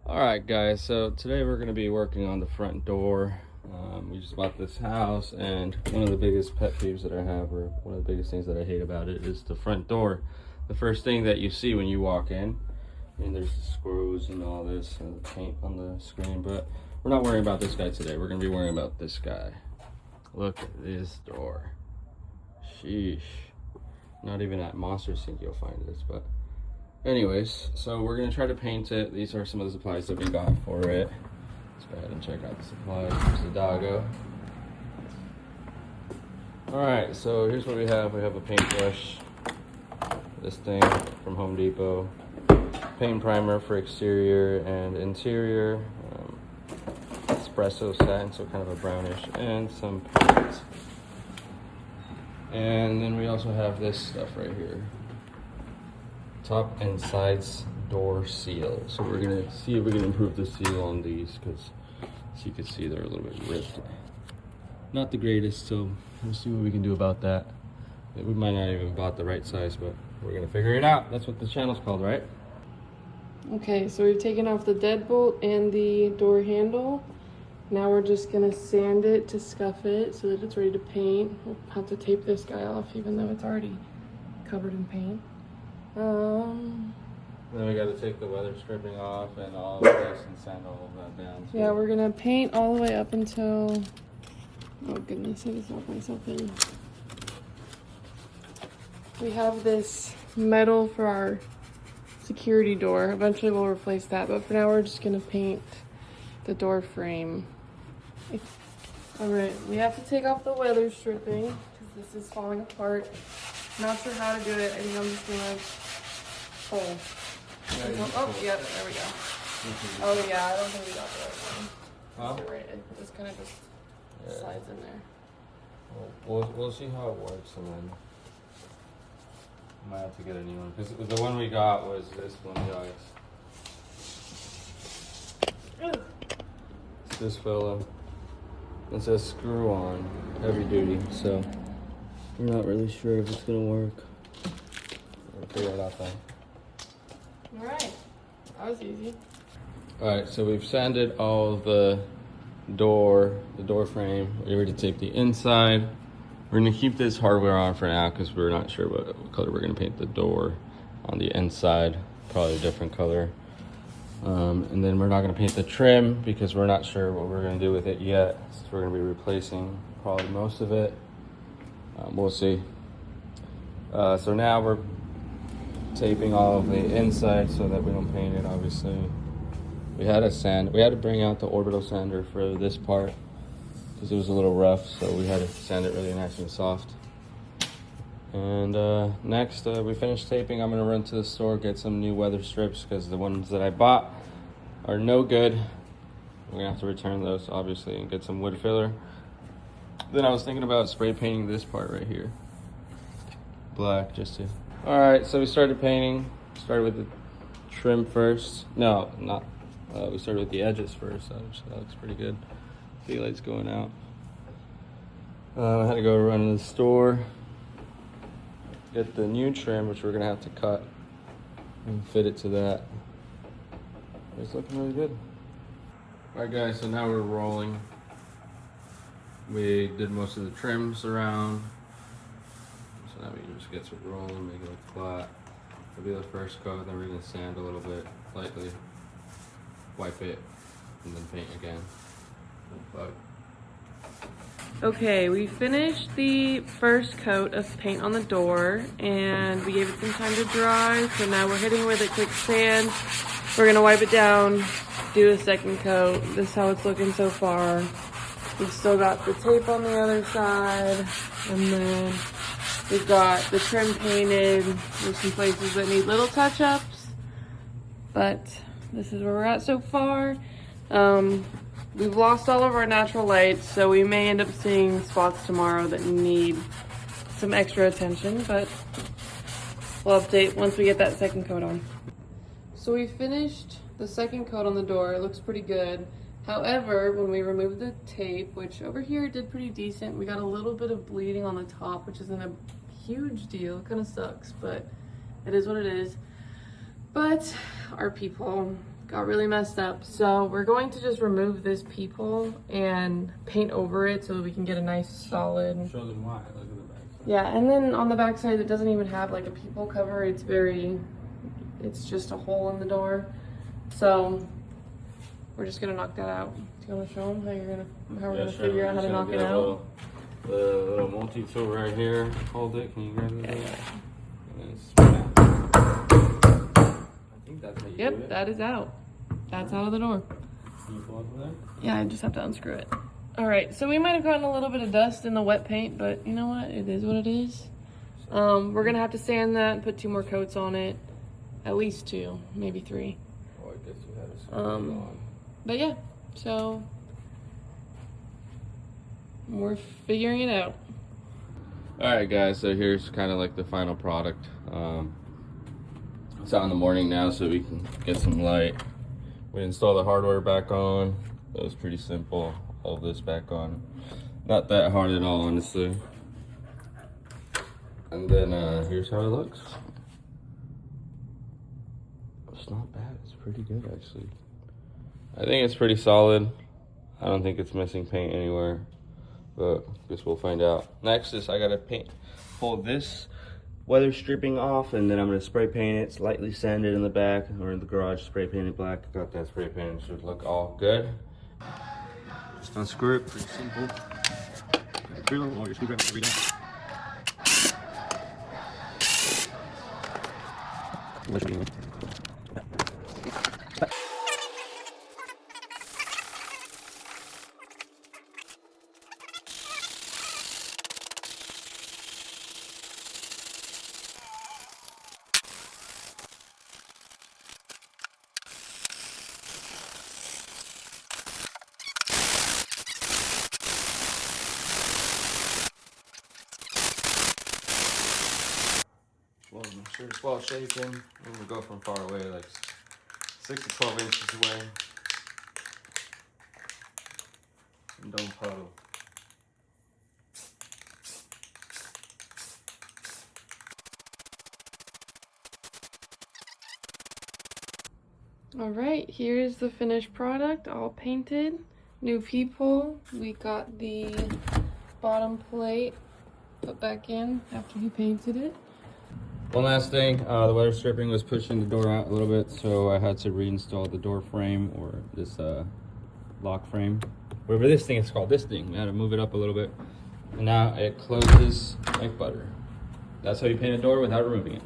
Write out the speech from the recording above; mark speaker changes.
Speaker 1: Alright guys, so today we're going to be working on the front door. We just bought this house, and one of the biggest pet peeves that I have, or one of the biggest things that I hate about it, is the front door. The first thing that you see when you walk in, and there's the screws and all this and the paint on the screen, but we're not worrying about this guy today. We're going to be worrying about this guy. Look at this door. Sheesh. Not even at Monster Inc. you'll find this, but anyways, so we're gonna try to paint it. These are some of the supplies that we got for it. Let's go ahead and check out the supplies. Here's the doggo. Alright, so here's what we have. We have a paintbrush, this thing from Home Depot, paint primer for exterior and interior, espresso satin, so kind of a brownish, and some paint. And then we also have this stuff right here. Top and sides door seal. So we're gonna see if we can improve the seal on these, because as you can see they're a little bit ripped. Not the greatest, so we'll see what we can do about that. We might not even bought the right size, but we're gonna figure it out. That's what the channel's called, right?
Speaker 2: Okay, so we've taken off the deadbolt and the door handle. Now we're just gonna sand it to scuff it so that it's ready to paint. We'll have to tape this guy off even though it's already covered in paint.
Speaker 1: Then we got to take the weather stripping off and all of this and sand all of that down. So
Speaker 2: yeah, we're gonna paint all the way up until, oh goodness, I just locked myself in. We have this metal for our security door. Eventually we'll replace that, but for now we're just gonna paint the door frame. All right, we have to take off the weather stripping because this is falling apart. Not sure how to do it. I think I'm just gonna pull. Oh, yeah, there we go. Oh yeah, I don't think we got the right one.
Speaker 1: Huh?
Speaker 2: Right, it just kind of just slides in there.
Speaker 1: We'll see how it works, and then might have to get a new one, because the one we got was this one, guys. It's this fella. It says screw on, heavy duty, so we're not really sure if it's gonna work. We'll figure it out though.
Speaker 2: All right, that was easy.
Speaker 1: All right, so we've sanded all the door frame. We're ready to tape the inside. We're gonna keep this hardware on for now because we're not sure what color we're gonna paint the door on the inside. Probably a different color. And then we're not gonna paint the trim because we're not sure what we're gonna do with it yet. So we're gonna be replacing probably most of it. We'll see. So now we're taping all of the inside so that we don't paint it, obviously. We had to bring out the orbital sander for this part because it was a little rough, so we had to sand it really nice and soft. And next, we finished taping. I'm gonna run to the store, get some new weather strips because the ones that I bought are no good. We're gonna have to return those, obviously, and get some wood filler. Then I was thinking about spray painting this part right here black, just to... All right, so we started painting. Started with the trim first. No, not. We started with the edges first. That looks pretty good. Daylight's going out. I had to go run to the store, get the new trim, which we're gonna have to cut and fit it to that. It's looking really good. All right, guys. So now we're rolling. We did most of the trims around. So now we can just get it rolling, make it look flat. It'll be the first coat, then we're gonna sand a little bit, lightly, wipe it, and then paint again. But
Speaker 2: Okay, we finished the first coat of paint on the door and we gave it some time to dry. So now we're hitting with a quick sand. We're gonna wipe it down, do a second coat. This is how it's looking so far. We've still got the tape on the other side, and then we've got the trim painted. There's some places that need little touch-ups, but this is where we're at so far. We've lost all of our natural lights, so we may end up seeing spots tomorrow that need some extra attention, but we'll update once we get that second coat on. So we finished the second coat on the door. It looks pretty good. However, when we removed the tape, which over here did pretty decent, we got a little bit of bleeding on the top, which isn't a huge deal. It kind of sucks, but it is what it is. But our people got really messed up. So we're going to just remove this peephole and paint over it so that we can get a nice solid.
Speaker 1: Show them why. Look at the back.
Speaker 2: Yeah, and then on the back side, it doesn't even have like a peephole cover. It's just a hole in the door. So we're just gonna knock that out. Do you want to show them how we're gonna figure out how to knock it out?
Speaker 1: The little multi-tool right here. Hold it. Can you grab it?
Speaker 2: Yeah.
Speaker 1: And then spin out. I think that's how you do
Speaker 2: Yep,
Speaker 1: it.
Speaker 2: that is out. That's out of the door.
Speaker 1: Can you pull up there?
Speaker 2: Yeah, I just have to unscrew it. All right, so we might have gotten a little bit of dust in the wet paint, but you know what? It is what it is. We're gonna have to sand that and put 2 more coats on it. At least 2, maybe 3.
Speaker 1: Oh, I guess you had a screw on.
Speaker 2: But yeah, so we're figuring it out.
Speaker 1: All right, guys. So here's kind of like the final product. It's out in the morning now, so we can get some light. We install the hardware back on. That was pretty simple. All this back on. Not that hard at all, honestly. And then here's how it looks. It's not bad. It's pretty good, actually. I think it's pretty solid. I don't think it's missing paint anywhere, but guess we'll find out. Next is I gotta pull this weather stripping off, and then I'm gonna spray paint it, slightly sand it in the back or in the garage, spray paint it black. Got that spray paint, should look all good. Just unscrew it, pretty simple. Drill or your screwdriver every day. Well, make sure it's well shaken. I'm gonna go from far away, like 6 to 12 inches away. And don't puddle.
Speaker 2: All right, here's the finished product, all painted. New peephole. We got the bottom plate put back in after he painted it.
Speaker 1: One last thing, the weather stripping was pushing the door out a little bit, so I had to reinstall the door frame, or this lock frame. Whatever this thing is called, this thing. I had to move it up a little bit. And now it closes like butter. That's how you paint a door without removing it.